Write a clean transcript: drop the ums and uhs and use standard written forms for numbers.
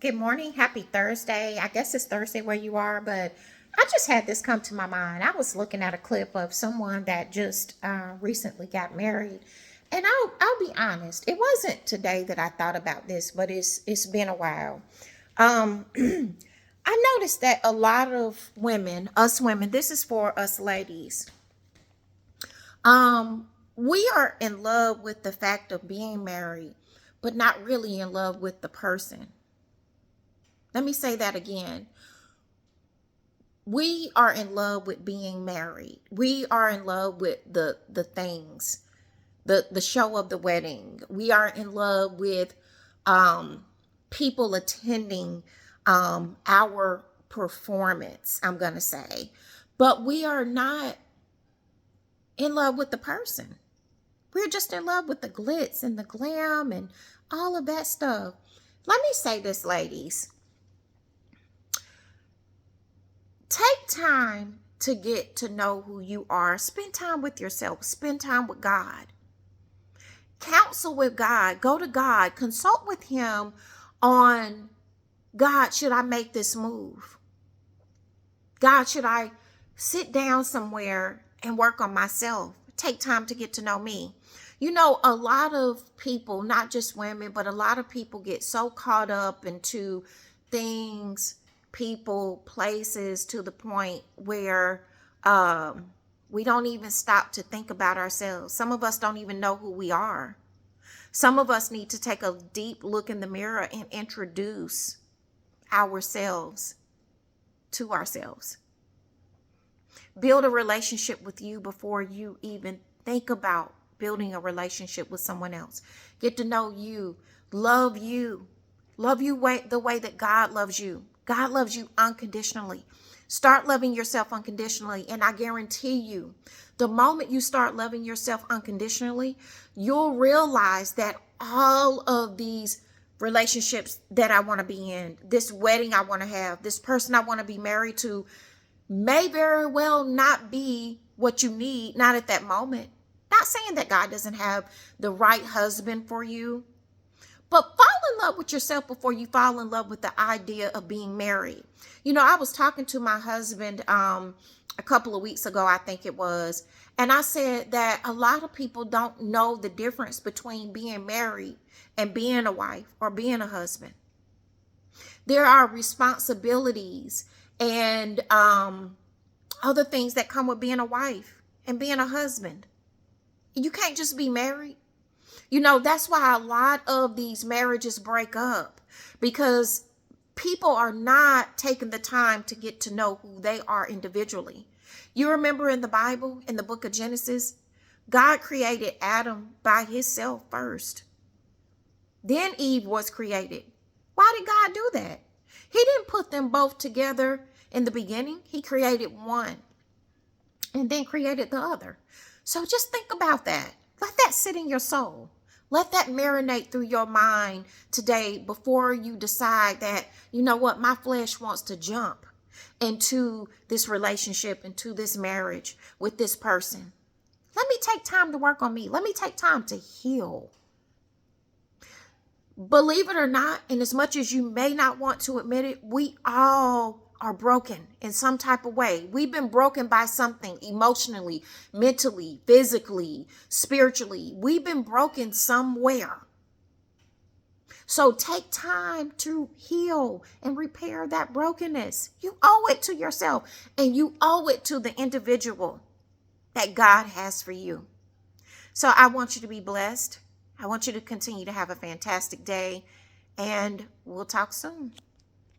Good morning. Happy Thursday. I guess it's Thursday where you are, but I just had this come to my mind. I was looking at a clip of someone that just recently got married, and I'll be honest. It wasn't today that I thought about this, but it's been a while. Um, I noticed that a lot of women, us women, this is for us ladies. We are in love with the fact of being married, but not really in love with the person. Let me say that again. We are in love with being married. We are in love with the things, the show of the wedding. We are in love with um people attending our performance, I'm going to say. But we are not in love with the person. We're just in love with the glitz and the glam and all of that stuff. Let me say this, ladies. Take time to get to know who you are. Spend time with yourself. Spend time with God. Counsel with God. Go to God. Consult with Him on, God, should I make this move? God, should I sit down somewhere and work on myself? Take time to get to know me. You know, a lot of people, not just women, but a lot of people get so caught up into things, people, places, to the point where we don't even stop to think about ourselves. Some of us don't even know who we are. Some of us need to take a deep look in the mirror and introduce ourselves to ourselves. Build a relationship with you before you even think about building a relationship with someone else. Get to know you, love you, the way that God loves you. God loves you unconditionally. Start loving yourself unconditionally, and I guarantee you, the moment you start loving yourself unconditionally, you'll realize that all of these relationships that I want to be in, this wedding I want to have, this person I want to be married to, may very well not be what you need, not at that moment. Not saying that God doesn't have the right husband for you, but fall in love with yourself before you fall in love with the idea of being married. You know, I was talking to my husband a couple of weeks ago, I think it was, and I said that a lot of people don't know the difference between being married and being a wife or being a husband. There are responsibilities and other things that come with being a wife and being a husband. You can't just be married. You know, that's why a lot of these marriages break up, because people are not taking the time to get to know who they are individually. You remember in the Bible, in the book of Genesis, God created Adam by himself first. Then Eve was created. Why did God do that? He didn't put them both together in the beginning. He created one and then created the other. So just think about that. Let that sit in your soul. Let that marinate through your mind today before you decide that, you know what, my flesh wants to jump into this relationship, into this marriage with this person. Let me take time to work on me. Let me take time to heal. Believe it or not, and as much as you may not want to admit it, we all are broken in some type of way. We've been broken by something emotionally, mentally, physically, spiritually. We've been broken somewhere. So take time to heal and repair that brokenness. You owe it to yourself, and you owe it to the individual that God has for you. So I want you to be blessed. I want you to continue to have a fantastic day, and we'll talk soon.